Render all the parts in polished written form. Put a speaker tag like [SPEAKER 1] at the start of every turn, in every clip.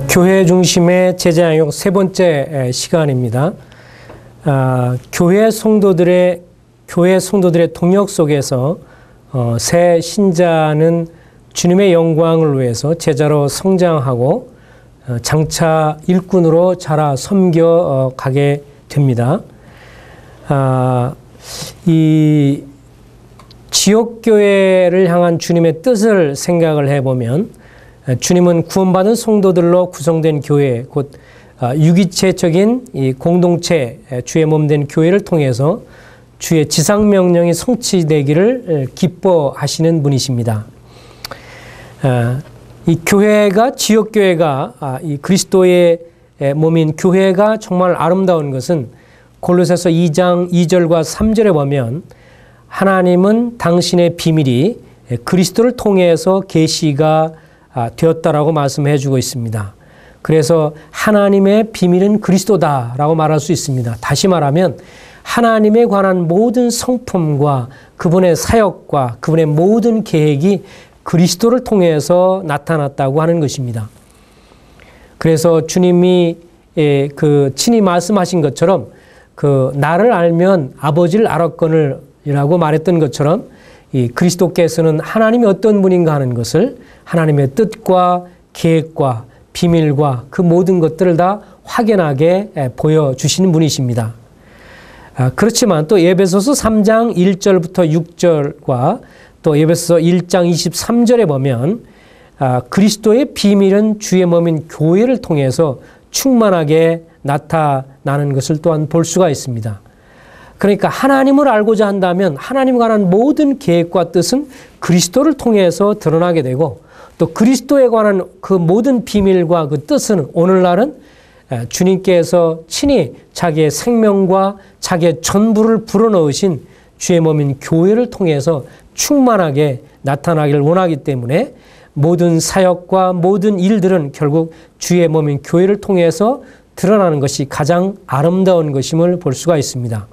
[SPEAKER 1] 교회 중심의 제자양육 세 번째 시간입니다. 교회 성도들의 동역 속에서 새 신자는 주님의 영광을 위해서 제자로 성장하고 장차 일꾼으로 자라 섬겨가게 됩니다. 이 지역교회를 향한 주님의 뜻을 생각을 해보면 주님은 구원받은 성도들로 구성된 교회, 곧 유기체적인 이 공동체, 주의 몸된 교회를 통해서 주의 지상명령이 성취되기를 기뻐하시는 분이십니다. 이 교회가, 지역교회가, 이 그리스도의 몸인 교회가 정말 아름다운 것은 골로새서 2장 2절과 3절에 보면 하나님은 당신의 비밀이 그리스도를 통해서 계시가 되었다라고 말씀해 주고 있습니다. 그래서 하나님의 비밀은 그리스도다라고 말할 수 있습니다. 다시 말하면 하나님에 관한 모든 성품과 그분의 사역과 그분의 모든 계획이 그리스도를 통해서 나타났다고 하는 것입니다. 그래서 주님이 친히 말씀하신 것처럼 나를 알면 아버지를 알았거늘이라고 말했던 것처럼 이 그리스도께서는 하나님이 어떤 분인가 하는 것을 하나님의 뜻과 계획과 비밀과 그 모든 것들을 다 확연하게 보여주시는 분이십니다. 그렇지만 또 에베소서 3장 1절부터 6절과 또 에베소서 1장 23절에 보면 그리스도의 비밀은 주의 몸인 교회를 통해서 충만하게 나타나는 것을 또한 볼 수가 있습니다. 그러니까 하나님을 알고자 한다면 하나님에 관한 모든 계획과 뜻은 그리스도를 통해서 드러나게 되고 또 그리스도에 관한 그 모든 비밀과 그 뜻은 오늘날은 주님께서 친히 자기의 생명과 자기의 전부를 불어넣으신 주의 몸인 교회를 통해서 충만하게 나타나기를 원하기 때문에 모든 사역과 모든 일들은 결국 주의 몸인 교회를 통해서 드러나는 것이 가장 아름다운 것임을 볼 수가 있습니다.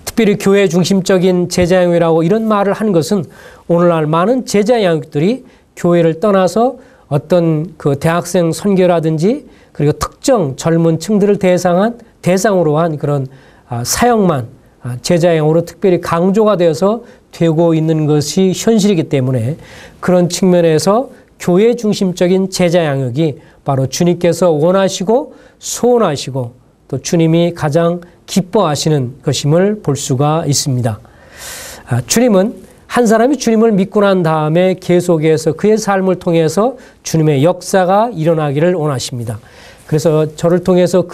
[SPEAKER 1] 특별히 교회 중심적인 제자양육이라고 이런 말을 한 것은 오늘날 많은 제자양육들이 교회를 떠나서 어떤 그 대학생 선교라든지 그리고 특정 젊은 층들을 대상으로 한 그런 사역만 제자양육으로 특별히 강조가 되어서 되고 있는 것이 현실이기 때문에 그런 측면에서 교회 중심적인 제자양육이 바로 주님께서 원하시고 소원하시고 또 주님이 가장 기뻐하시는 것임을 볼 수가 있습니다. 주님은 한 사람이 주님을 믿고 난 다음에 계속해서 그의 삶을 통해서 주님의 역사가 일어나기를 원하십니다. 그래서 저를 통해서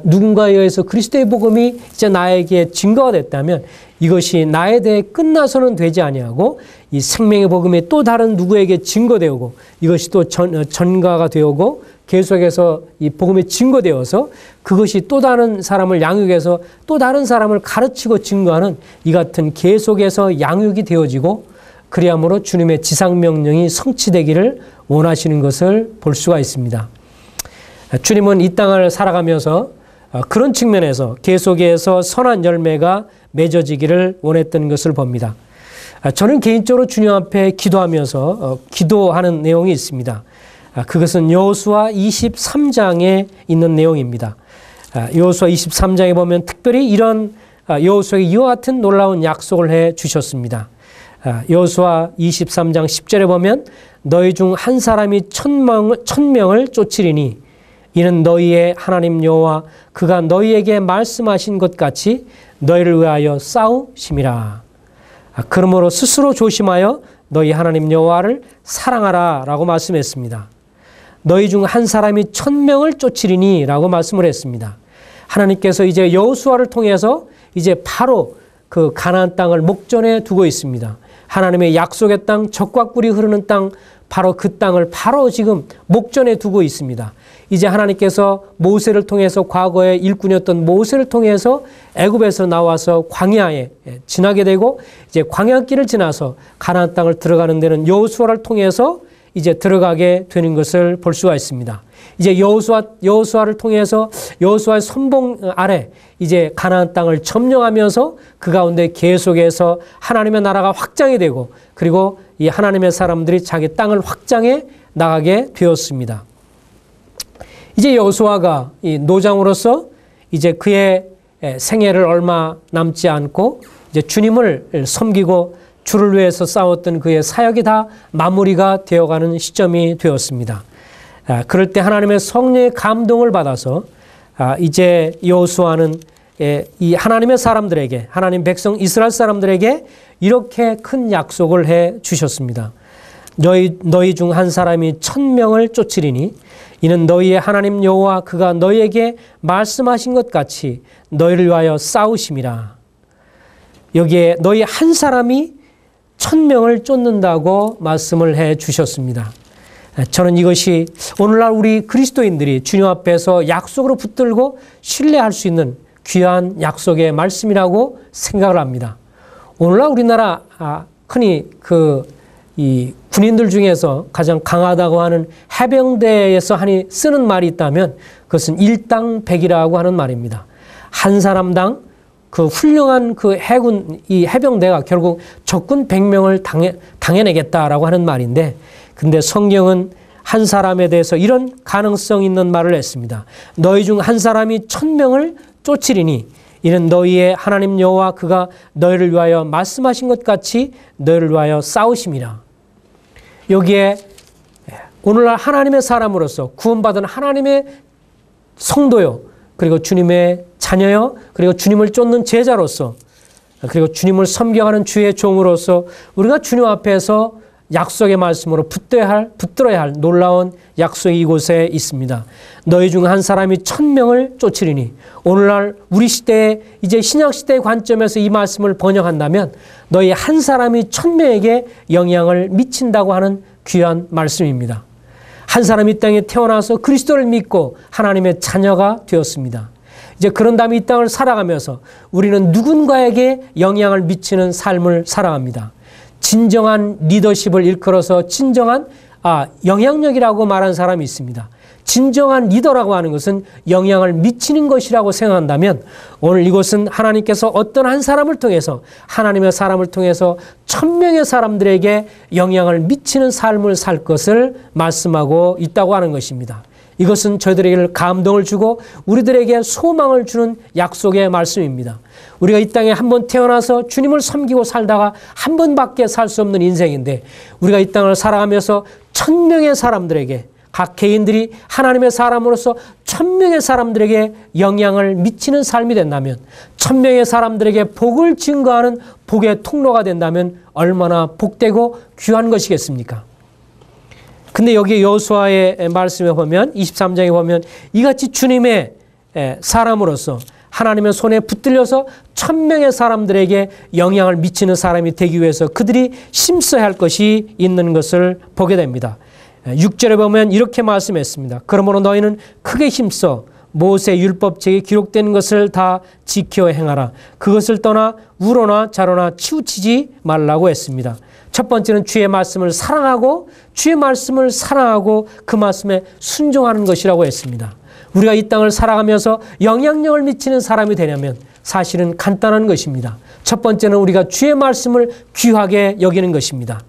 [SPEAKER 1] 누군가에 의해서 그리스도의 복음이 이제 나에게 증거가 됐다면 이것이 나에 대해 끝나서는 되지 아니하고 이 생명의 복음이 또 다른 누구에게 증거되고 이것이 또 전가가 되고 계속해서 이 복음에 증거되어서 그것이 또 다른 사람을 양육해서 또 다른 사람을 가르치고 증거하는 이 같은 계속해서 양육이 되어지고 그리함으로 주님의 지상명령이 성취되기를 원하시는 것을 볼 수가 있습니다. 주님은 이 땅을 살아가면서 그런 측면에서 계속해서 선한 열매가 맺어지기를 원했던 것을 봅니다. 저는 개인적으로 주님 앞에 기도하면서 기도하는 내용이 있습니다. 그것은 여호수아 23장에 있는 내용입니다. 여호수아 23장에 보면 특별히 이런 여호수아에게 이와 같은 놀라운 약속을 해 주셨습니다. 여호수아 23장 10절에 보면 너희 중 한 사람이 천명을 쫓으리니 이는 너희의 하나님 여호와 그가 너희에게 말씀하신 것 같이 너희를 위하여 싸우심이라. 그러므로 스스로 조심하여 너희 하나님 여호와를 사랑하라 라고 말씀했습니다. 너희 중 한 사람이 1000명을 쫓으리니 라고 말씀을 했습니다. 하나님께서 이제 여호수아를 통해서 이제 바로 그 가나안 땅을 목전에 두고 있습니다. 하나님의 약속의 땅, 젖과 꿀이 흐르는 땅, 바로 그 땅을 바로 지금 목전에 두고 있습니다. 이제 하나님께서 모세를 통해서 과거의 일꾼이었던 모세를 통해서 애굽에서 나와서 광야에 지나게 되고 이제 광야길을 지나서 가나안 땅을 들어가는 데는 여호수아를 통해서 이제 들어가게 되는 것을 볼 수가 있습니다. 이제 여호수아를 통해서 여호수아의 선봉 아래 이제 가나안 땅을 점령하면서 그 가운데 계속해서 하나님의 나라가 확장이 되고 그리고 이 하나님의 사람들이 자기 땅을 확장해 나가게 되었습니다. 이제 여호수아가 이 노장으로서 이제 그의 생애를 얼마 남지 않고 이제 주님을 섬기고 주를 위해서 싸웠던 그의 사역이 다 마무리가 되어가는 시점이 되었습니다. 그럴 때 하나님의 성령의 감동을 받아서 이제 여호수아는 이 하나님의 사람들에게, 하나님 백성 이스라엘 사람들에게 이렇게 큰 약속을 해 주셨습니다. 너희 중 한 사람이 1000명을 쫓으리니 이는 너희의 하나님 여호와 그가 너희에게 말씀하신 것 같이 너희를 위하여 싸우심이라. 여기에 너희 한 사람이 1000명을 쫓는다고 말씀을 해 주셨습니다. 저는 이것이 오늘날 우리 그리스도인들이 주님 앞에서 약속으로 붙들고 신뢰할 수 있는 귀한 약속의 말씀이라고 생각을 합니다. 오늘날 우리나라 흔히 이 군인들 중에서 가장 강하다고 하는 해병대에서 쓰는 말이 있다면 그것은 일당백이라고 하는 말입니다. 한 사람당 그 훌륭한 그 이 해병대가 결국 적군 100명을 당해내겠다라고 하는 말인데, 근데 성경은 한 사람에 대해서 이런 가능성 있는 말을 했습니다. 너희 중 한 사람이 1000명을 쫓으리니 이는 너희의 하나님 여호와 그가 너희를 위하여 말씀하신 것 같이 너희를 위하여 싸우심이라. 여기에 오늘날 하나님의 사람으로서 구원받은 하나님의 성도요, 그리고 주님의 자녀요, 그리고 주님을 쫓는 제자로서, 그리고 주님을 섬겨가는 주의 종으로서 우리가 주님 앞에서 약속의 말씀으로 붙들어야 할 놀라운 약속이 이곳에 있습니다. 너희 중 한 사람이 1000명을 쫓으리니, 오늘날 우리 시대에 이제 신약시대의 관점에서 이 말씀을 번역한다면 너희 한 사람이 1000명에게 영향을 미친다고 하는 귀한 말씀입니다. 한 사람이 이 땅에 태어나서 그리스도를 믿고 하나님의 자녀가 되었습니다. 이제 그런 다음에 이 땅을 살아가면서 우리는 누군가에게 영향을 미치는 삶을 살아갑니다. 진정한 리더십을 일컬어서 진정한 영향력이라고 말하는 사람이 있습니다. 진정한 리더라고 하는 것은 영향을 미치는 것이라고 생각한다면 오늘 이곳은 하나님께서 어떤 한 사람을 통해서, 하나님의 사람을 통해서 1000명의 사람들에게 영향을 미치는 삶을 살 것을 말씀하고 있다고 하는 것입니다. 이것은 저희들에게 감동을 주고 우리들에게 소망을 주는 약속의 말씀입니다. 우리가 이 땅에 한번 태어나서 주님을 섬기고 살다가 한 번밖에 살 수 없는 인생인데, 우리가 이 땅을 살아가면서 1000명의 사람들에게, 각 개인들이 하나님의 사람으로서 1000명의 사람들에게 영향을 미치는 삶이 된다면, 1000명의 사람들에게 복을 증거하는 복의 통로가 된다면 얼마나 복되고 귀한 것이겠습니까? 근데 여기 여호수아의 말씀에 보면 23장에 보면 이같이 주님의 사람으로서 하나님의 손에 붙들려서 1000명의 사람들에게 영향을 미치는 사람이 되기 위해서 그들이 힘써야 할 것이 있는 것을 보게 됩니다. 6절에 보면 이렇게 말씀했습니다. 그러므로 너희는 크게 힘써 모세 율법책에 기록된 것을 다 지켜 행하라. 그것을 떠나 우로나 좌로나 치우치지 말라고 했습니다. 첫 번째는 주의 말씀을 사랑하고 주의 말씀을 사랑하고 그 말씀에 순종하는 것이라고 했습니다. 우리가 이 땅을 살아가면서 영향력을 미치는 사람이 되려면 사실은 간단한 것입니다. 첫 번째는 우리가 주의 말씀을 귀하게 여기는 것입니다.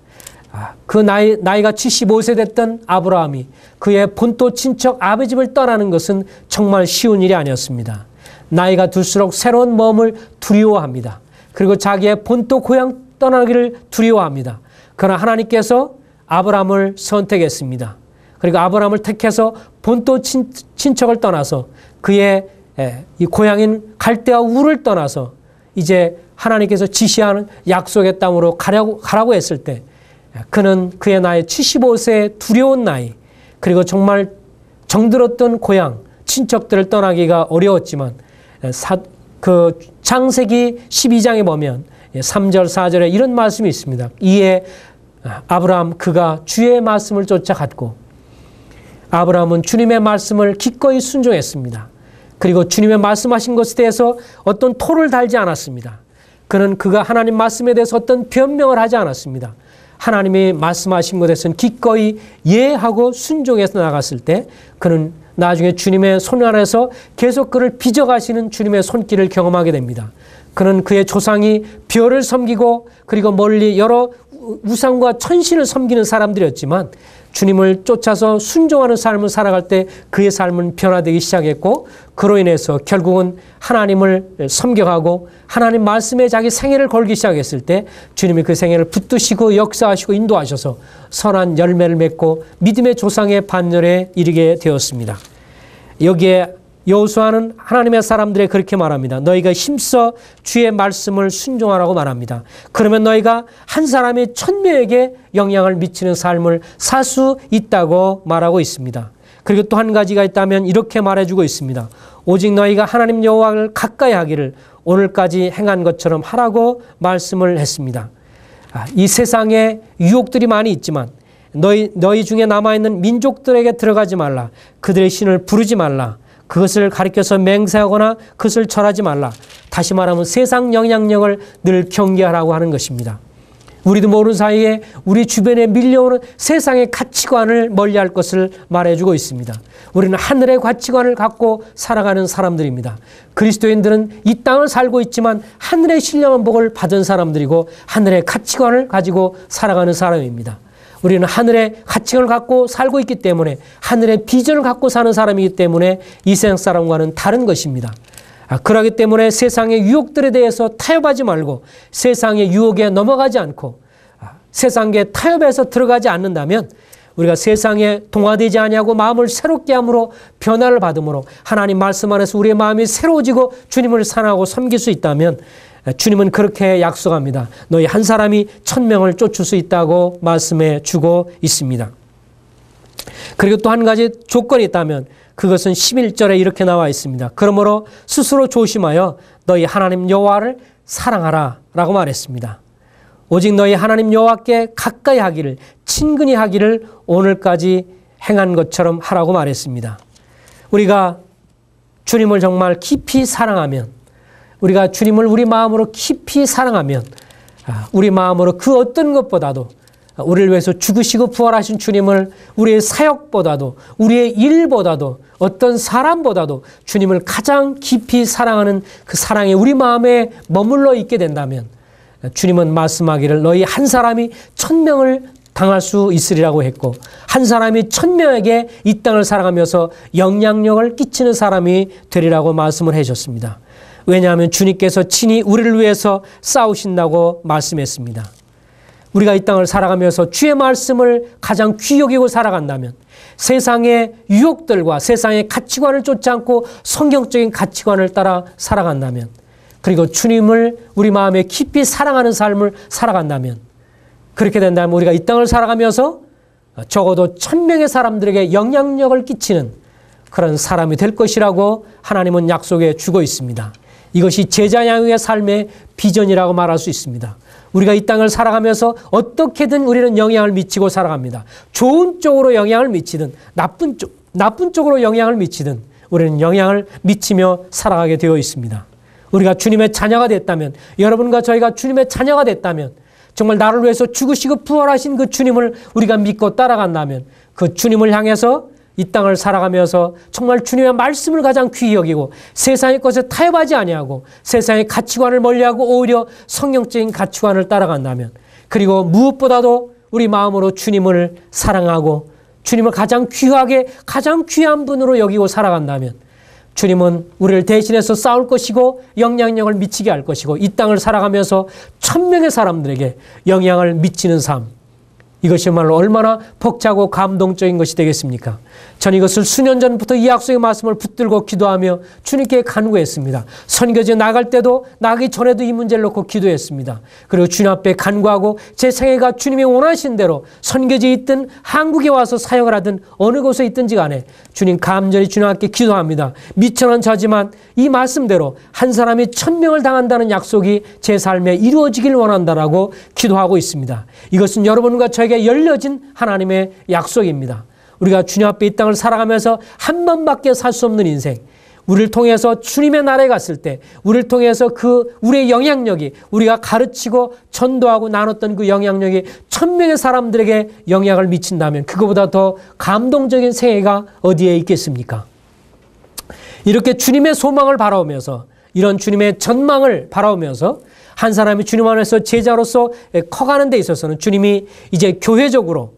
[SPEAKER 1] 그 나이가 75세 됐던 아브라함이 그의 본토 친척 아버지 집을 떠나는 것은 정말 쉬운 일이 아니었습니다. 나이가 들수록 새로운 몸을 두려워합니다. 그리고 자기의 본토 고향 떠나기를 두려워합니다. 그러나 하나님께서 아브라함을 선택했습니다. 그리고 아브라함을 택해서 본토 친척을 떠나서 그의 이 고향인 갈대아 우를 떠나서 이제 하나님께서 지시하는 약속의 땅으로 가라고 했을 때 그는 그의 나이 75세의 두려운 나이, 그리고 정말 정들었던 고향 친척들을 떠나기가 어려웠지만 그 창세기 12장에 보면 3절 4절에 이런 말씀이 있습니다. 이에 아브라함 그가 주의 말씀을 쫓아갔고, 아브라함은 주님의 말씀을 기꺼이 순종했습니다. 그리고 주님의 말씀하신 것에 대해서 어떤 토를 달지 않았습니다. 그가 하나님 말씀에 대해서 어떤 변명을 하지 않았습니다. 하나님이 말씀하신 것에서는 기꺼이 예하고 순종해서 나갔을 때 그는 나중에 주님의 손 안에서 계속 그를 빚어가시는 주님의 손길을 경험하게 됩니다. 그는 그의 조상이 별을 섬기고 그리고 멀리 여러 우상과 천신을 섬기는 사람들이었지만 주님을 쫓아서 순종하는 삶을 살아갈 때 그의 삶은 변화되기 시작했고 그로 인해서 결국은 하나님을 섬겨가고 하나님 말씀에 자기 생애를 걸기 시작했을 때 주님이 그 생애를 붙드시고 역사하시고 인도하셔서 선한 열매를 맺고 믿음의 조상의 반열에 이르게 되었습니다. 여기에 여호수아는 하나님의 사람들에 그렇게 말합니다. 너희가 힘써 주의 말씀을 순종하라고 말합니다. 그러면 너희가 한 사람이 1000명에게 영향을 미치는 삶을 살 수 있다고 말하고 있습니다. 그리고 또 한 가지가 있다면 이렇게 말해주고 있습니다. 오직 너희가 하나님 여호와를 가까이 하기를 오늘까지 행한 것처럼 하라고 말씀을 했습니다. 이 세상에 유혹들이 많이 있지만 너희 중에 남아있는 민족들에게 들어가지 말라. 그들의 신을 부르지 말라. 그것을 가리켜서 맹세하거나 그것을 절하지 말라. 다시 말하면 세상 영향력을 늘 경계하라고 하는 것입니다. 우리도 모르는 사이에 우리 주변에 밀려오는 세상의 가치관을 멀리할 것을 말해주고 있습니다. 우리는 하늘의 가치관을 갖고 살아가는 사람들입니다. 그리스도인들은 이 땅을 살고 있지만 하늘의 신령한 복을 받은 사람들이고 하늘의 가치관을 가지고 살아가는 사람입니다. 우리는 하늘의 가치관을 갖고 살고 있기 때문에 하늘의 비전을 갖고 사는 사람이기 때문에 이 세상 사람과는 다른 것입니다. 그렇기 때문에 세상의 유혹들에 대해서 타협하지 말고 세상의 유혹에 넘어가지 않고 세상의 타협에서 들어가지 않는다면 우리가 세상에 동화되지 아니하고 마음을 새롭게 함으로 변화를 받음으로 하나님 말씀 안에서 우리의 마음이 새로워지고 주님을 사랑하고 섬길 수 있다면 주님은 그렇게 약속합니다. 너희 한 사람이 1000명을 쫓을 수 있다고 말씀해 주고 있습니다. 그리고 또 한 가지 조건이 있다면 그것은 11절에 이렇게 나와 있습니다. 그러므로 스스로 조심하여 너희 하나님 여호와를 사랑하라 라고 말했습니다. 오직 너희 하나님 여호와께 가까이 하기를 친근히 하기를 오늘까지 행한 것처럼 하라고 말했습니다. 우리가 주님을 정말 깊이 사랑하면 우리가 주님을 우리 마음으로 깊이 사랑하면 우리 마음으로 그 어떤 것보다도 우리를 위해서 죽으시고 부활하신 주님을 우리의 사역보다도 우리의 일보다도 어떤 사람보다도 주님을 가장 깊이 사랑하는 그 사랑이 우리 마음에 머물러 있게 된다면 주님은 말씀하기를 너희 한 사람이 1000명을 당할 수 있으리라고 했고 한 사람이 1000명에게 이 땅을 사랑하면서 영향력을 끼치는 사람이 되리라고 말씀을 해주셨습니다. 왜냐하면 주님께서 친히 우리를 위해서 싸우신다고 말씀했습니다. 우리가 이 땅을 살아가면서 주의 말씀을 가장 귀히 여기고 살아간다면 세상의 유혹들과 세상의 가치관을 쫓지 않고 성경적인 가치관을 따라 살아간다면 그리고 주님을 우리 마음에 깊이 사랑하는 삶을 살아간다면 그렇게 된다면 우리가 이 땅을 살아가면서 적어도 1000명의 사람들에게 영향력을 끼치는 그런 사람이 될 것이라고 하나님은 약속해 주고 있습니다. 이것이 제자 양육의 삶의 비전이라고 말할 수 있습니다. 우리가 이 땅을 살아가면서 어떻게든 우리는 영향을 미치고 살아갑니다. 좋은 쪽으로 영향을 미치든 나쁜 쪽으로 영향을 미치든 우리는 영향을 미치며 살아가게 되어 있습니다. 우리가 주님의 자녀가 됐다면 여러분과 저희가 주님의 자녀가 됐다면 정말 나를 위해서 죽으시고 부활하신 그 주님을 우리가 믿고 따라간다면 그 주님을 향해서 이 땅을 살아가면서 정말 주님의 말씀을 가장 귀히 여기고 세상의 것에 타협하지 아니하고 세상의 가치관을 멀리하고 오히려 성경적인 가치관을 따라간다면 그리고 무엇보다도 우리 마음으로 주님을 사랑하고 주님을 가장 귀하게 가장 귀한 분으로 여기고 살아간다면 주님은 우리를 대신해서 싸울 것이고 영향력을 미치게 할 것이고 이 땅을 살아가면서 1000명의 사람들에게 영향을 미치는 삶 이것이야말로 얼마나 벅차고 감동적인 것이 되겠습니까? 전 이것을 수년 전부터 이 약속의 말씀을 붙들고 기도하며 주님께 간구했습니다. 선교지에 나갈 때도 나가기 전에도 이 문제를 놓고 기도했습니다. 그리고 주님 앞에 간구하고 제 생애가 주님이 원하신 대로 선교지에 있든 한국에 와서 사역을 하든 어느 곳에 있든지 간에 주님 감전히 주님 앞에 기도합니다. 미천한 저지만 이 말씀대로 한 사람이 1000명을 당한다는 약속이 제 삶에 이루어지길 원한다라고 기도하고 있습니다. 이것은 여러분과 저에게 열려진 하나님의 약속입니다. 우리가 주님 앞에 이 땅을 살아가면서 한 번밖에 살 수 없는 인생 우리를 통해서 주님의 나라에 갔을 때 우리를 통해서 우리의 영향력이 우리가 가르치고 전도하고 나눴던 그 영향력이 1000명의 사람들에게 영향을 미친다면 그거보다 더 감동적인 생애가 어디에 있겠습니까? 이렇게 주님의 소망을 바라오면서 이런 주님의 전망을 바라보면서 한 사람이 주님 안에서 제자로서 커가는 데 있어서는 주님이 이제 교회적으로,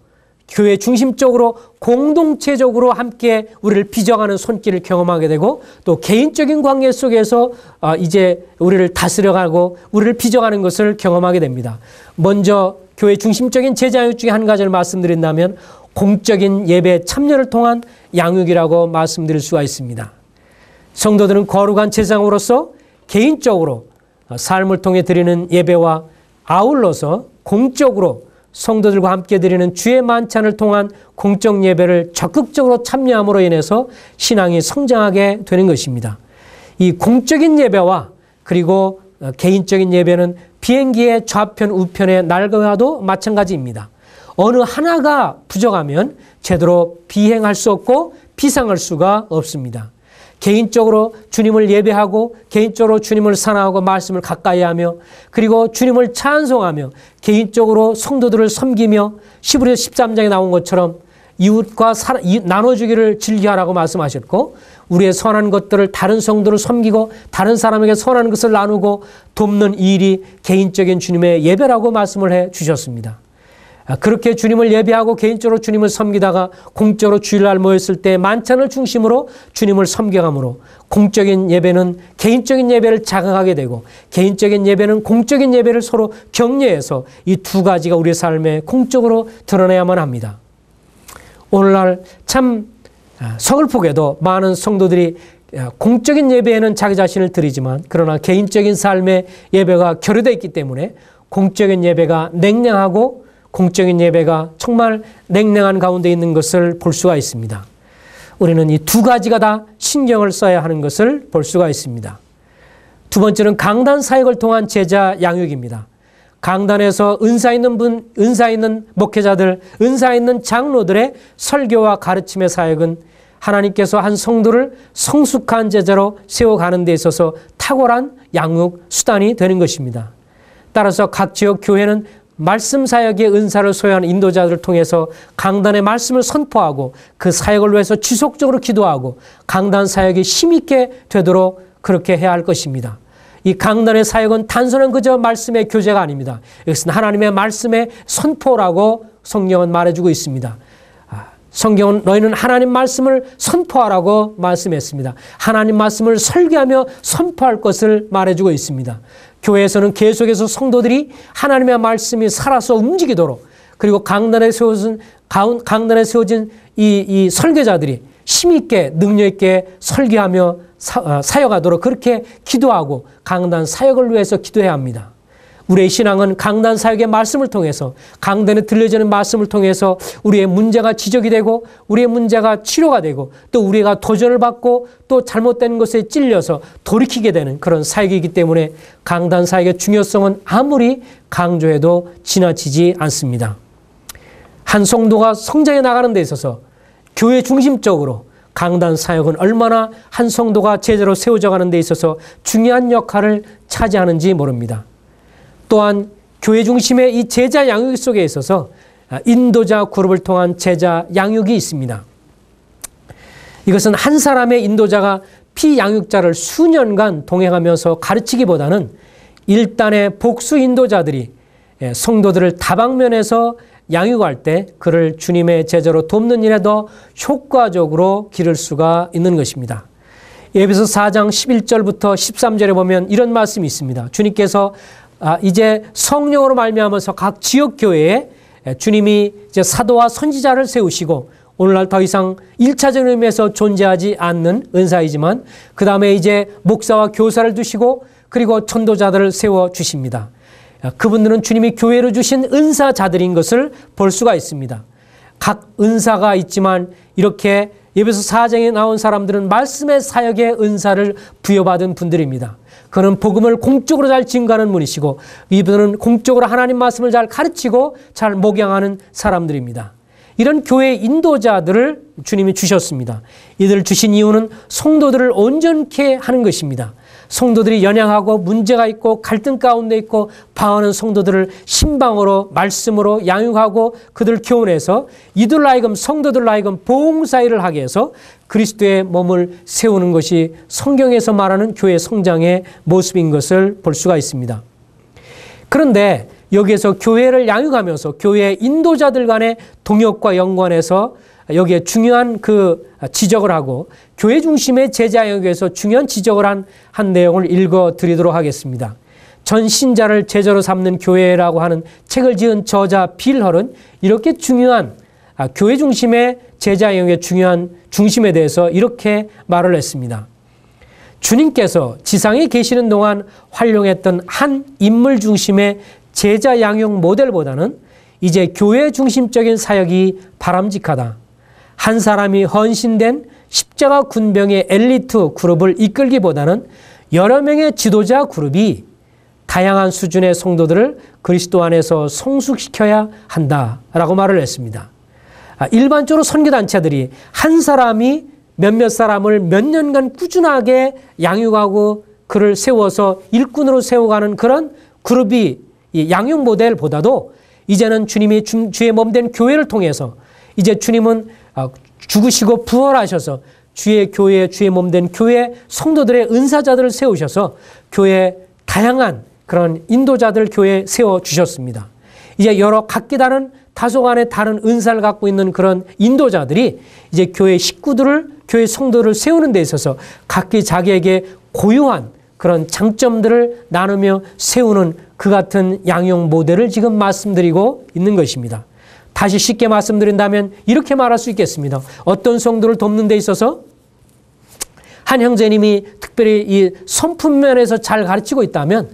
[SPEAKER 1] 교회 중심적으로 공동체적으로 함께 우리를 빚어가는 손길을 경험하게 되고 또 개인적인 관계 속에서 이제 우리를 다스려가고 우리를 빚어가는 것을 경험하게 됩니다. 먼저 교회 중심적인 제자 양육 중에 한 가지를 말씀드린다면 공적인 예배 참여를 통한 양육이라고 말씀드릴 수가 있습니다. 성도들은 거룩한 제사장으로서 개인적으로 삶을 통해 드리는 예배와 아울러서 공적으로 성도들과 함께 드리는 주의 만찬을 통한 공적 예배를 적극적으로 참여함으로 인해서 신앙이 성장하게 되는 것입니다. 이 공적인 예배와 그리고 개인적인 예배는 비행기의 좌편 우편의 날개와도 마찬가지입니다. 어느 하나가 부족하면 제대로 비행할 수 없고 비상할 수가 없습니다. 개인적으로 주님을 예배하고 개인적으로 주님을 사랑하고 말씀을 가까이 하며 그리고 주님을 찬송하며 개인적으로 성도들을 섬기며 히브리서 13장에 나온 것처럼 이웃과 나눠주기를 즐겨하라고 말씀하셨고 우리의 선한 것들을 다른 성도를 섬기고 다른 사람에게 선한 것을 나누고 돕는 이 일이 개인적인 주님의 예배라고 말씀을 해 주셨습니다. 그렇게 주님을 예배하고 개인적으로 주님을 섬기다가 공적으로 주일날 모였을 때 만찬을 중심으로 주님을 섬겨감으로 공적인 예배는 개인적인 예배를 자극하게 되고 개인적인 예배는 공적인 예배를 서로 격려해서 이 두 가지가 우리의 삶에 공적으로 드러내야만 합니다. 오늘날 참 서글프게도 많은 성도들이 공적인 예배에는 자기 자신을 드리지만 그러나 개인적인 삶의 예배가 결여되어 있기 때문에 공적인 예배가 냉랭하고 공적인 예배가 정말 냉랭한 가운데 있는 것을 볼 수가 있습니다. 우리는 이 두 가지가 다 신경을 써야 하는 것을 볼 수가 있습니다. 두 번째는 강단 사역을 통한 제자 양육입니다. 강단에서 은사 있는 목회자들, 은사 있는 장로들의 설교와 가르침의 사역은 하나님께서 한 성도를 성숙한 제자로 세워가는 데 있어서 탁월한 양육 수단이 되는 것입니다. 따라서 각 지역 교회는 말씀 사역의 은사를 소유한 인도자들을 통해서 강단의 말씀을 선포하고 그 사역을 위해서 지속적으로 기도하고 강단 사역이 힘있게 되도록 그렇게 해야 할 것입니다. 이 강단의 사역은 단순한 그저 말씀의 교제가 아닙니다. 이것은 하나님의 말씀의 선포라고 성경은 말해주고 있습니다. 성경은 너희는 하나님 말씀을 선포하라고 말씀했습니다. 하나님 말씀을 설교하며 선포할 것을 말해주고 있습니다. 교회에서는 계속해서 성도들이 하나님의 말씀이 살아서 움직이도록 그리고 강단에 세워진 이 설교자들이 힘있게 능력있게 설교하며 사역하도록 그렇게 기도하고 강단 사역을 위해서 기도해야 합니다. 우리의 신앙은 강단 사역의 말씀을 통해서 강단에 들려지는 말씀을 통해서 우리의 문제가 지적이 되고 우리의 문제가 치료가 되고 또 우리가 도전을 받고 또 잘못된 것에 찔려서 돌이키게 되는 그런 사역이기 때문에 강단 사역의 중요성은 아무리 강조해도 지나치지 않습니다. 한 성도가 성장해 나가는 데 있어서 교회 중심적으로 강단 사역은 얼마나 한 성도가 제자로 세워져 가는 데 있어서 중요한 역할을 차지하는지 모릅니다. 또한 교회 중심의 이 제자 양육 속에 있어서 인도자 그룹을 통한 제자 양육이 있습니다. 이것은 한 사람의 인도자가 피양육자를 수년간 동행하면서 가르치기보다는 일단의 복수 인도자들이 성도들을 다방면에서 양육할 때 그를 주님의 제자로 돕는 일에 더 효과적으로 기를 수가 있는 것입니다. 에베소 4장 11절부터 13절에 보면 이런 말씀이 있습니다. 주님께서 이제 성령으로 말미암아서 각 지역 교회에 주님이 이제 사도와 선지자를 세우시고 오늘날 더 이상 1차적인 의미에서 존재하지 않는 은사이지만 그 다음에 이제 목사와 교사를 두시고 그리고 전도자들을 세워 주십니다. 그분들은 주님이 교회로 주신 은사자들인 것을 볼 수가 있습니다. 각 은사가 있지만 이렇게 에베소 4장에 나온 사람들은 말씀의 사역의 은사를 부여받은 분들입니다. 그는 복음을 공적으로 잘 증거하는 분이시고 이분은 공적으로 하나님 말씀을 잘 가르치고 잘 목양하는 사람들입니다. 이런 교회 인도자들을 주님이 주셨습니다. 이들을 주신 이유는 성도들을 온전케 하는 것입니다. 성도들이 연약하고 문제가 있고 갈등 가운데 있고 방황하는 성도들을 신방으로 말씀으로 양육하고 그들을 교훈해서 이들 하여금 성도들 하여금 봉사일을 하게 해서 그리스도의 몸을 세우는 것이 성경에서 말하는 교회 성장의 모습인 것을 볼 수가 있습니다. 그런데 여기에서 교회를 양육하면서 교회의 인도자들 간의 동역과 연관해서 여기에 중요한 그 지적을 하고 교회 중심의 제자 양육에서 중요한 지적을 한 내용을 읽어 드리도록 하겠습니다. 전 신자를 제자로 삼는 교회라고 하는 책을 지은 저자 빌 헐은 이렇게 중요한 교회 중심의 제자 양육의 중요한 중심에 대해서 이렇게 말을 했습니다. 주님께서 지상에 계시는 동안 활용했던 한 인물 중심의 제자 양육 모델보다는 이제 교회 중심적인 사역이 바람직하다. 한 사람이 헌신된 십자가 군병의 엘리트 그룹을 이끌기보다는 여러 명의 지도자 그룹이 다양한 수준의 성도들을 그리스도 안에서 성숙시켜야 한다라고 말을 했습니다. 일반적으로 선교단체들이 한 사람이 몇몇 사람을 몇 년간 꾸준하게 양육하고 그를 세워서 일꾼으로 세워가는 그런 그룹이 양육 모델보다도 이제는 주님이 주의 몸된 교회를 통해서 이제 주님은 죽으시고 부활하셔서 주의 교회, 주의 몸된 교회 성도들의 은사자들을 세우셔서 교회 다양한 그런 인도자들 교회에 세워주셨습니다. 이제 여러 각기 다른 다소간의 다른 은사를 갖고 있는 그런 인도자들이 이제 교회 식구들을, 교회 성도를 세우는 데 있어서 각기 자기에게 고유한 그런 장점들을 나누며 세우는 그 같은 양육 모델을 지금 말씀드리고 있는 것입니다. 다시 쉽게 말씀드린다면 이렇게 말할 수 있겠습니다. 어떤 성도를 돕는 데 있어서 한 형제님이 특별히 이 성품 면에서 잘 가르치고 있다면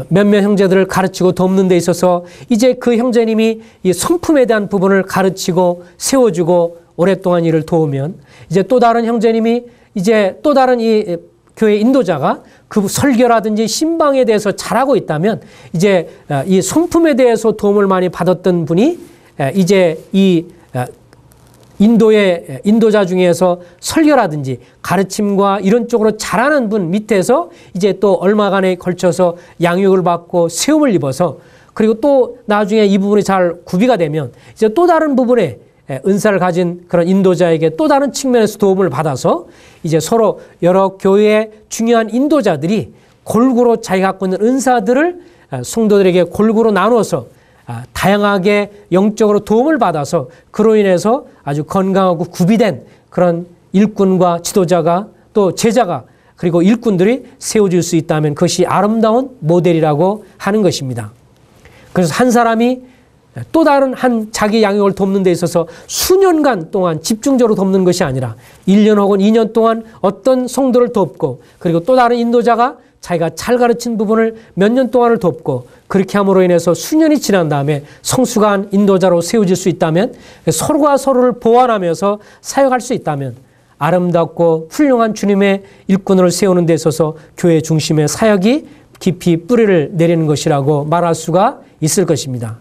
[SPEAKER 1] 몇몇 형제들을 가르치고 돕는 데 있어서 이제 그 형제님이 이 성품에 대한 부분을 가르치고 세워주고 오랫동안 이를 도우면 이제 또 다른 형제님이 이제 또 다른 이 교회 인도자가 그 설교라든지 신방에 대해서 잘하고 있다면 이제 이 성품에 대해서 도움을 많이 받았던 분이 이제 이 인도의 인도자 중에서 설교라든지 가르침과 이런 쪽으로 잘하는 분 밑에서 이제 또 얼마간에 걸쳐서 양육을 받고 세움을 입어서 그리고 또 나중에 이 부분이 잘 구비가 되면 이제 또 다른 부분에 은사를 가진 그런 인도자에게 또 다른 측면에서 도움을 받아서 이제 서로 여러 교회의 중요한 인도자들이 골고루 자기가 갖고 있는 은사들을 성도들에게 골고루 나눠서 다양하게 영적으로 도움을 받아서 그로 인해서 아주 건강하고 구비된 그런 일꾼과 지도자가 또 제자가 그리고 일꾼들이 세워질 수 있다면 그것이 아름다운 모델이라고 하는 것입니다. 그래서 한 사람이 또 다른 한 자기 양육을 돕는 데 있어서 수년간 동안 집중적으로 돕는 것이 아니라 1년 혹은 2년 동안 어떤 성도를 돕고 그리고 또 다른 인도자가 자기가 잘 가르친 부분을 몇 년 동안을 돕고 그렇게 함으로 인해서 수년이 지난 다음에 성숙한 인도자로 세워질 수 있다면 서로가 서로를 보완하면서 사역할 수 있다면 아름답고 훌륭한 주님의 일꾼을 세우는 데 있어서 교회 중심의 사역이 깊이 뿌리를 내리는 것이라고 말할 수가 있을 것입니다.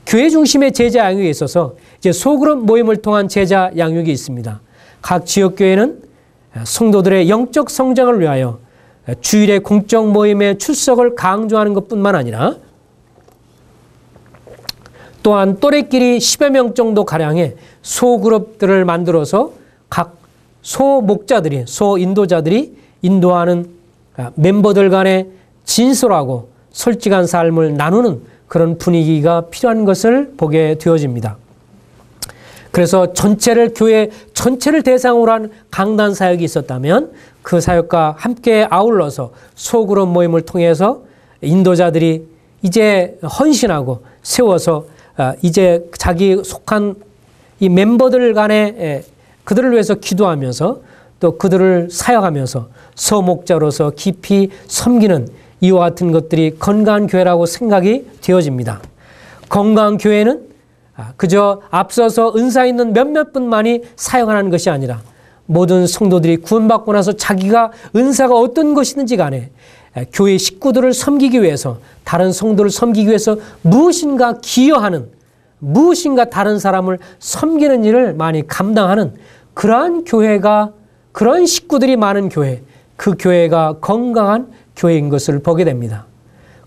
[SPEAKER 1] 교회 중심의 제자 양육에 있어서 이제 소그룹 모임을 통한 제자 양육이 있습니다. 각 지역교회는 성도들의 영적 성장을 위하여 주일의 공적 모임의 출석을 강조하는 것뿐만 아니라 또한 또래끼리 10여 명 정도 가량의 소그룹들을 만들어서 각 소목자들이, 소인도자들이 인도하는 멤버들 간의 진솔하고 솔직한 삶을 나누는 그런 분위기가 필요한 것을 보게 되어집니다. 그래서 교회 전체를 대상으로 한 강단 사역이 있었다면 그 사역과 함께 아울러서 소그룹 모임을 통해서 인도자들이 이제 헌신하고 세워서 이제 자기 속한 이 멤버들 간에 그들을 위해서 기도하면서 또 그들을 사역하면서 서목자로서 깊이 섬기는 이와 같은 것들이 건강한 교회라고 생각이 되어집니다. 건강한 교회는 그저 앞서서 은사 있는 몇몇 분만이 사역하는 것이 아니라 모든 성도들이 구원받고 나서 자기가 은사가 어떤 것이든지 간에 교회 식구들을 섬기기 위해서 다른 성도를 섬기기 위해서 무엇인가 기여하는 무엇인가 다른 사람을 섬기는 일을 많이 감당하는 그러한 교회가 그런 식구들이 많은 교회 그 교회가 건강한 교회인 것을 보게 됩니다.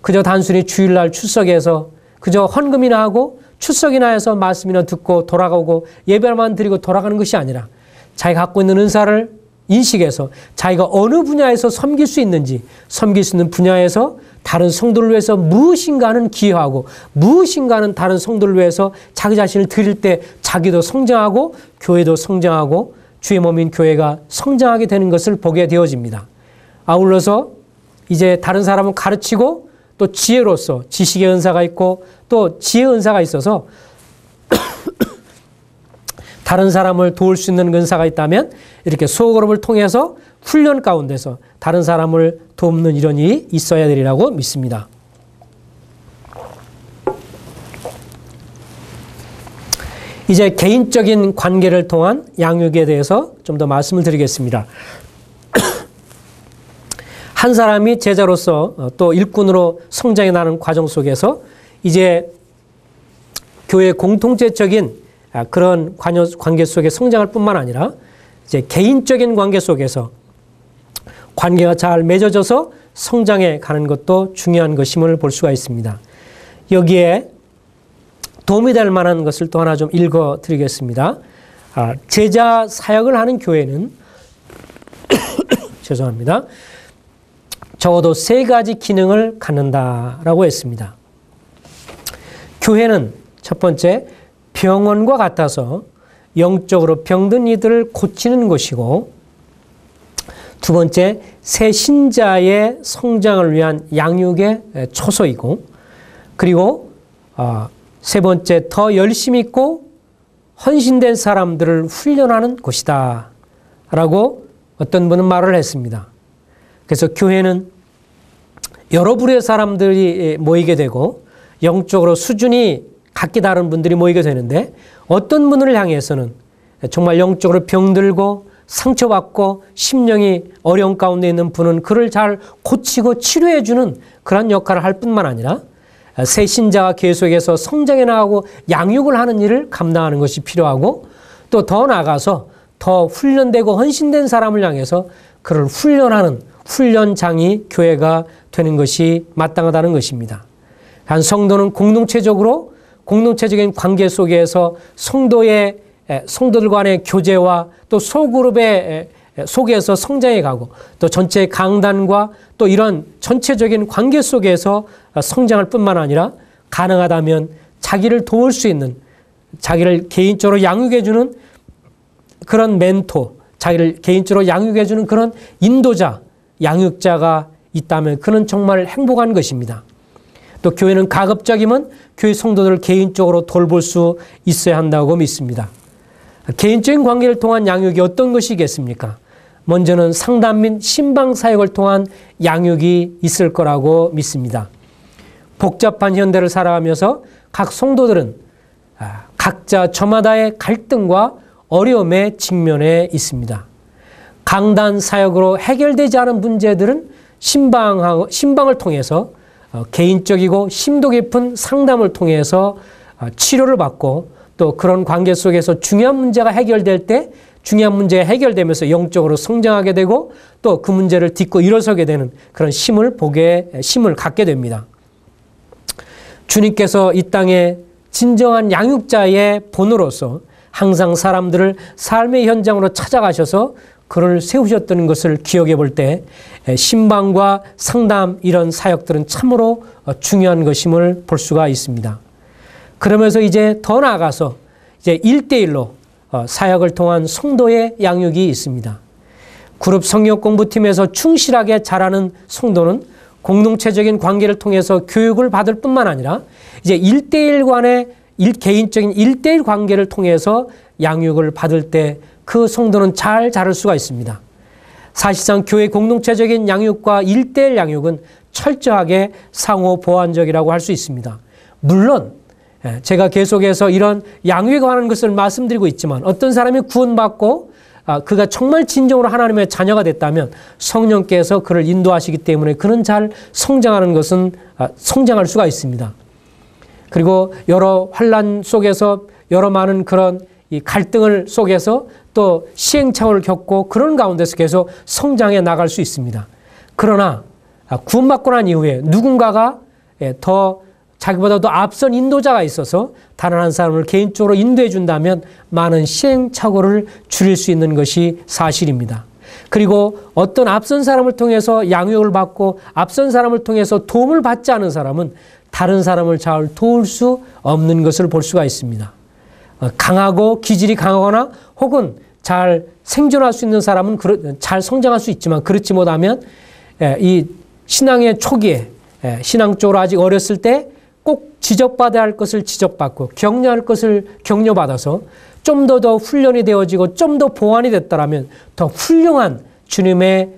[SPEAKER 1] 그저 단순히 주일날 출석해서 그저 헌금이나 하고 출석이나 해서 말씀이나 듣고 돌아가고 예배만 드리고 돌아가는 것이 아니라 자기가 갖고 있는 은사를 인식해서 자기가 어느 분야에서 섬길 수 있는지 섬길 수 있는 분야에서 다른 성도를 위해서 무엇인가는 기여하고 무엇인가는 다른 성도를 위해서 자기 자신을 드릴 때 자기도 성장하고 교회도 성장하고 주의 몸인 교회가 성장하게 되는 것을 보게 되어집니다. 아울러서 이제 다른 사람을 가르치고 또 지혜로서 지식의 은사가 있고 또 지혜의 은사가 있어서 다른 사람을 도울 수 있는 은사가 있다면 이렇게 소그룹을 통해서 훈련 가운데서 다른 사람을 돕는 이런 일이 있어야 되리라고 믿습니다. 이제 개인적인 관계를 통한 양육에 대해서 좀 더 말씀을 드리겠습니다. 한 사람이 제자로서 또 일꾼으로 성장해 나가는 과정 속에서 이제 교회 공통체적인 그런 관계 속에 성장할 뿐만 아니라 이제 개인적인 관계 속에서 관계가 잘 맺어져서 성장해 가는 것도 중요한 것임을 볼 수가 있습니다. 여기에 도움이 될 만한 것을 또 하나 좀 읽어 드리겠습니다. 제자 사역을 하는 교회는 죄송합니다. 적어도 3가지 기능을 갖는다라고 했습니다. 교회는 첫 번째 병원과 같아서 영적으로 병든 이들을 고치는 것이고, 두 번째 새 신자의 성장을 위한 양육의 초소이고, 그리고 세 번째 더 열심 있고 헌신된 사람들을 훈련하는 곳이다 라고 어떤 분은 말을 했습니다. 그래서 교회는 여러 부류의 사람들이 모이게 되고 영적으로 수준이 각기 다른 분들이 모이게 되는데, 어떤 분을 향해서는 정말 영적으로 병들고 상처받고 심령이 어려운 가운데 있는 분은 그를 잘 고치고 치료해 주는 그런 역할을 할 뿐만 아니라 새 신자가 계속해서 성장해 나가고 양육을 하는 일을 감당하는 것이 필요하고, 또 더 나아가서 더 훈련되고 헌신된 사람을 향해서 그를 훈련하는 훈련장이 교회가 되는 것이 마땅하다는 것입니다. 한 성도는 공동체적인 관계 속에서 성도들 간의 교제와 또 소그룹의 속에서 성장해 가고, 또 전체 강단과 또 이런 전체적인 관계 속에서 성장할 뿐만 아니라 가능하다면 자기를 도울 수 있는, 자기를 개인적으로 양육해 주는 그런 멘토, 자기를 개인적으로 양육해 주는 그런 인도자, 양육자가 있다면 그는 정말 행복한 것입니다. 또 교회는 가급적이면 교회 성도들을 개인적으로 돌볼 수 있어야 한다고 믿습니다. 개인적인 관계를 통한 양육이 어떤 것이겠습니까? 먼저는 상담 및 신방 사역을 통한 양육이 있을 거라고 믿습니다. 복잡한 현대를 살아가면서 각 성도들은 각자 저마다의 갈등과 어려움에 직면해 있습니다. 강단 사역으로 해결되지 않은 문제들은 신방을 통해서 개인적이고 심도 깊은 상담을 통해서 치료를 받고, 또 그런 관계 속에서 중요한 문제가 해결될 때 중요한 문제가 해결되면서 영적으로 성장하게 되고, 또 그 문제를 딛고 일어서게 되는 그런 힘을 갖게 됩니다. 주님께서 이 땅에 진정한 양육자의 본으로서 항상 사람들을 삶의 현장으로 찾아가셔서 그를 세우셨던 것을 기억해 볼 때 신방과 상담 이런 사역들은 참으로 중요한 것임을 볼 수가 있습니다. 그러면서 이제 더 나아가서 이제 1대1로 사역을 통한 성도의 양육이 있습니다. 그룹 성역 공부팀에서 충실하게 자라는 성도는 공동체적인 관계를 통해서 교육을 받을 뿐만 아니라 이제 1대1 간의 개인적인 1대1 관계를 통해서 양육을 받을 때 그 성도는 잘 자랄 수가 있습니다. 사실상 교회 공동체적인 양육과 1대1 양육은 철저하게 상호 보완적이라고 할 수 있습니다. 물론 제가 계속해서 이런 양육에 관한 것을 말씀드리고 있지만, 어떤 사람이 구원받고 그가 정말 진정으로 하나님의 자녀가 됐다면 성령께서 그를 인도하시기 때문에 그는 잘 성장하는 것은 성장할 수가 있습니다. 그리고 여러 환난 속에서 여러 많은 그런 이 갈등을 속에서 또 시행착오를 겪고 그런 가운데서 계속 성장해 나갈 수 있습니다. 그러나 구원받고 난 이후에 누군가가 더 자기보다 더 앞선 인도자가 있어서 다른 한 사람을 개인적으로 인도해 준다면 많은 시행착오를 줄일 수 있는 것이 사실입니다. 그리고 어떤 앞선 사람을 통해서 양육을 받고 앞선 사람을 통해서 도움을 받지 않은 사람은 다른 사람을 잘 도울 수 없는 것을 볼 수가 있습니다. 강하고 기질이 강하거나 혹은 잘 생존할 수 있는 사람은 잘 성장할 수 있지만 그렇지 못하면 이 신앙의 초기에 신앙적으로 아직 어렸을 때 꼭 지적받아야 할 것을 지적받고 격려할 것을 격려받아서 좀 더 훈련이 되어지고 좀 더 보완이 됐다라면 더 훌륭한 주님의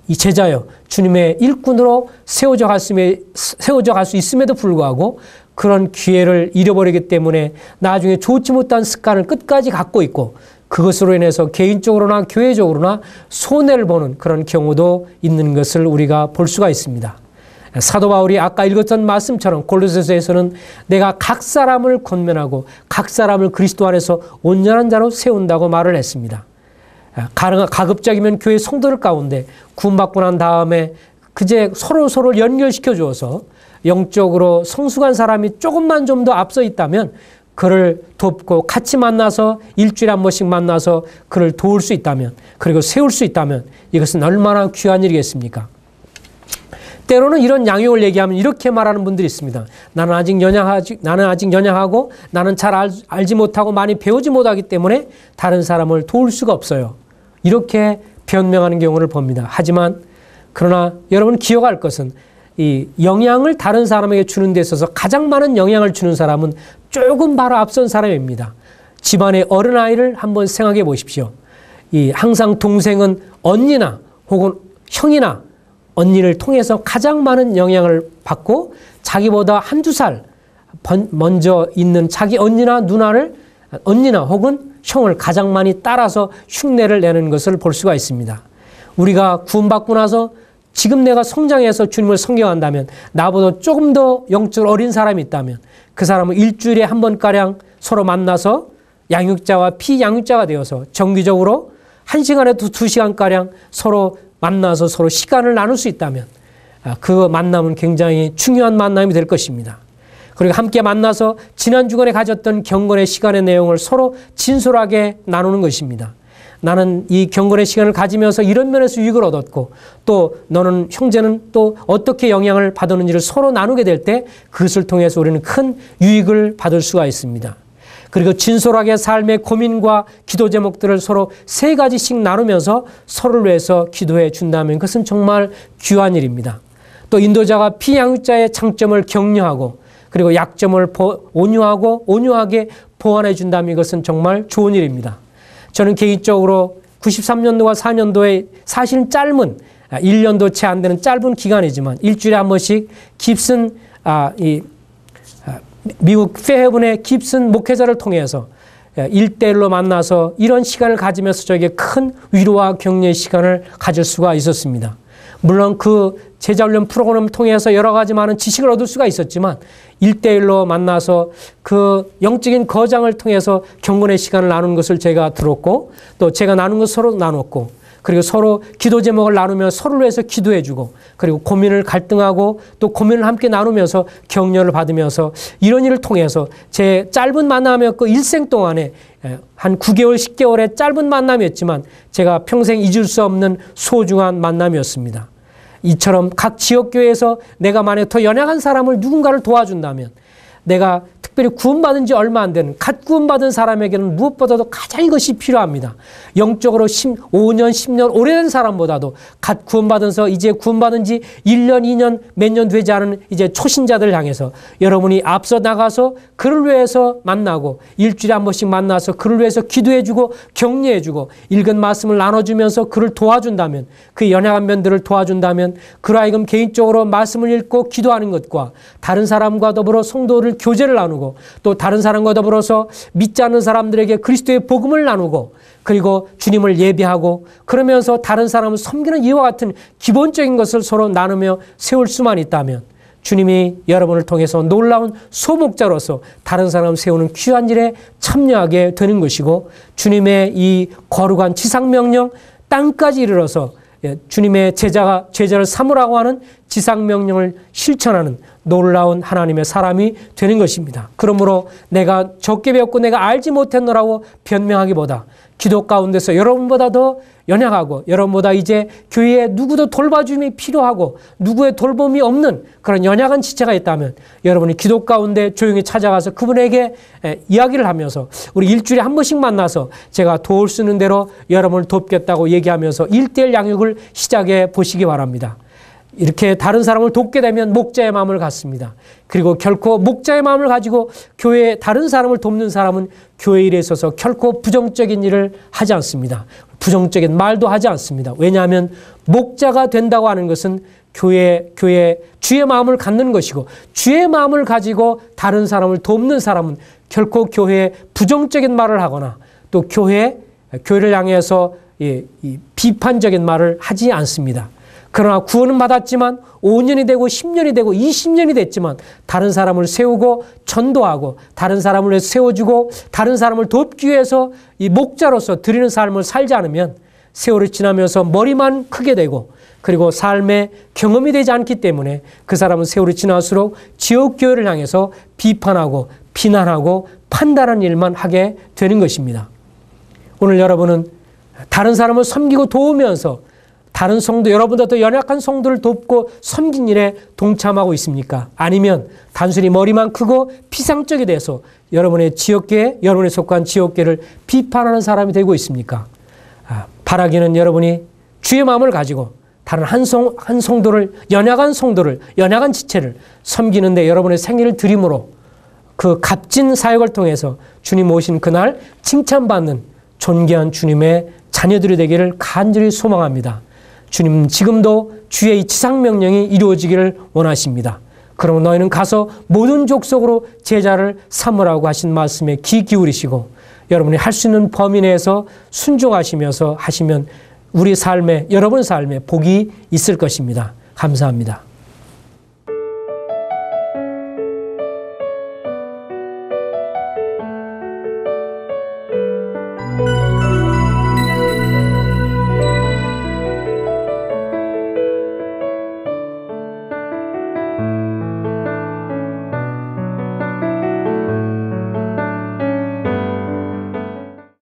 [SPEAKER 1] 이 제자여 주님의 일꾼으로 세워져 갈 수 있음에도 불구하고 그런 기회를 잃어버리기 때문에 나중에 좋지 못한 습관을 끝까지 갖고 있고 그것으로 인해서 개인적으로나 교회적으로나 손해를 보는 그런 경우도 있는 것을 우리가 볼 수가 있습니다. 사도 바울이 아까 읽었던 말씀처럼 골로새서에서는 내가 각 사람을 권면하고 각 사람을 그리스도 안에서 온전한 자로 세운다고 말을 했습니다. 가급적이면 교회 성도들 가운데 구원받고 난 다음에 그제 서로를 연결시켜 주어서 영적으로 성숙한 사람이 조금만 좀 더 앞서 있다면 그를 돕고 같이 만나서 일주일에 한 번씩 만나서 그를 도울 수 있다면 그리고 세울 수 있다면 이것은 얼마나 귀한 일이겠습니까? 때로는 이런 양육을 얘기하면 이렇게 말하는 분들이 있습니다. 나는 아직 연약하고 나는 잘 알지 못하고 많이 배우지 못하기 때문에 다른 사람을 도울 수가 없어요. 이렇게 변명하는 경우를 봅니다. 하지만 그러나 여러분 기억할 것은 이 영향을 다른 사람에게 주는 데 있어서 가장 많은 영향을 주는 사람은 조금 바로 앞선 사람입니다. 집안의 어린아이를 한번 생각해 보십시오. 항상 동생은 언니나 혹은 형이나 언니를 통해서 가장 많은 영향을 받고 자기보다 한두 살 먼저 있는 자기 언니나 혹은 형을 가장 많이 따라서 흉내를 내는 것을 볼 수가 있습니다. 우리가 구원받고 나서 지금 내가 성장해서 주님을 섬겨간다면 나보다 조금 더 영적으로 어린 사람이 있다면 그 사람은 일주일에 한 번가량 서로 만나서 양육자와 피양육자가 되어서 정기적으로 1시간에도 2시간가량 서로 만나서 서로 시간을 나눌 수 있다면 그 만남은 굉장히 중요한 만남이 될 것입니다. 그리고 함께 만나서 지난 주간에 가졌던 경건의 시간의 내용을 서로 진솔하게 나누는 것입니다. 나는 이 경건의 시간을 가지면서 이런 면에서 유익을 얻었고 또 너는 형제는 또 어떻게 영향을 받았는지를 서로 나누게 될 때 그것을 통해서 우리는 큰 유익을 받을 수가 있습니다. 그리고 진솔하게 삶의 고민과 기도 제목들을 서로 3가지씩 나누면서 서로를 위해서 기도해 준다면 그것은 정말 귀한 일입니다. 또 인도자가 피양육자의 장점을 격려하고 그리고 약점을 온유하게 보완해 준다면 이것은 정말 좋은 일입니다. 저는 개인적으로 93년도와 4년도에 사실은 짧은 1년도 채 안 되는 짧은 기간이지만 일주일에 한 번씩 깁슨 미국 페헤븐의 깁슨 목회자를 통해서 1대1로 만나서 이런 시간을 가지면서 저에게 큰 위로와 격려의 시간을 가질 수가 있었습니다. 물론 그 제자훈련 프로그램을 통해서 여러 가지 많은 지식을 얻을 수가 있었지만 1대1로 만나서 그 영적인 거장을 통해서 경건의 시간을 나누는 것을 제가 들었고 또 제가 나눈 것을 서로 나눴고 그리고 서로 기도 제목을 나누며 서로를 위해서 기도해주고 그리고 고민을 갈등하고 또 고민을 함께 나누면서 격려를 받으면서 이런 일을 통해서 제 짧은 만남이었고 일생 동안에 한 9개월, 10개월의 짧은 만남이었지만 제가 평생 잊을 수 없는 소중한 만남이었습니다. 이처럼 각 지역교회에서 내가 만약 더 연약한 사람을 누군가를 도와준다면 내가 특별히 구원받은 지 얼마 안 되는 갓 구원받은 사람에게는 무엇보다도 가장 이것이 필요합니다. 영적으로 5년, 10년 오래된 사람보다도 갓 구원받아서 이제 구원받은 지 1년, 2년, 몇 년 되지 않은 이제 초신자들을 향해서 여러분이 앞서 나가서 그를 위해서 만나고 일주일에 한 번씩 만나서 그를 위해서 기도해주고 격려해주고 읽은 말씀을 나눠주면서 그를 도와준다면 그 연약한 면들을 도와준다면 그로 하여금 개인적으로 말씀을 읽고 기도하는 것과 다른 사람과 더불어 성도를 교제를 나누고 또 다른 사람과 더불어서 믿지 않는 사람들에게 그리스도의 복음을 나누고 그리고 주님을 예배하고 그러면서 다른 사람을 섬기는 이와 같은 기본적인 것을 서로 나누며 세울 수만 있다면 주님이 여러분을 통해서 놀라운 소목자로서 다른 사람 세우는 귀한 일에 참여하게 되는 것이고, 주님의 이 거룩한 지상명령, 땅까지 이르러서 주님의 제자를 삼으라고 하는 지상명령을 실천하는 놀라운 하나님의 사람이 되는 것입니다. 그러므로 내가 적게 배웠고 내가 알지 못했노라고 변명하기보다 기도 가운데서 여러분보다 더 연약하고 여러분보다 이제 교회에 누구도 돌봐줌이 필요하고 누구의 돌봄이 없는 그런 연약한 지체가 있다면 여러분이 기도 가운데 조용히 찾아가서 그분에게 이야기를 하면서 우리 일주일에 한 번씩 만나서 제가 도울 수 있는 대로 여러분을 돕겠다고 얘기하면서 1:1 양육을 시작해 보시기 바랍니다. 이렇게 다른 사람을 돕게 되면 목자의 마음을 갖습니다. 그리고 결코 목자의 마음을 가지고 교회에 다른 사람을 돕는 사람은 교회 일에 있어서 결코 부정적인 일을 하지 않습니다. 부정적인 말도 하지 않습니다. 왜냐하면 목자가 된다고 하는 것은 교회 주의 마음을 갖는 것이고, 주의 마음을 가지고 다른 사람을 돕는 사람은 결코 교회에 부정적인 말을 하거나 또 교회를 향해서 비판적인 말을 하지 않습니다. 그러나 구원은 받았지만 5년이 되고 10년이 되고 20년이 됐지만 다른 사람을 세우고 전도하고 다른 사람을 위해서 세워주고 다른 사람을 돕기 위해서 이 목자로서 드리는 삶을 살지 않으면 세월이 지나면서 머리만 크게 되고, 그리고 삶의 경험이 되지 않기 때문에 그 사람은 세월이 지날수록 지옥교회를 향해서 비판하고 비난하고 판단하는 일만 하게 되는 것입니다. 오늘 여러분은 다른 사람을 섬기고 도우면서 다른 성도, 여러분보다 더 연약한 성도를 돕고 섬긴 일에 동참하고 있습니까? 아니면 단순히 머리만 크고 피상적이 돼서 여러분의 지역계, 여러분에 속한 지역계를 비판하는 사람이 되고 있습니까? 바라기는 여러분이 주의 마음을 가지고 다른 한 성도를, 연약한 성도를, 연약한 지체를 섬기는데 여러분의 생일을 드림으로 그 값진 사역을 통해서 주님 오신 그날 칭찬받는 존귀한 주님의 자녀들이 되기를 간절히 소망합니다. 주님 지금도 주의 이 지상명령이 이루어지기를 원하십니다. 그러면 너희는 가서 모든 족속으로 제자를 삼으라고 하신 말씀에 귀 기울이시고 여러분이 할 수 있는 범위 내에서 순종하시면서 하시면 우리 삶에, 여러분 삶에 복이 있을 것입니다. 감사합니다.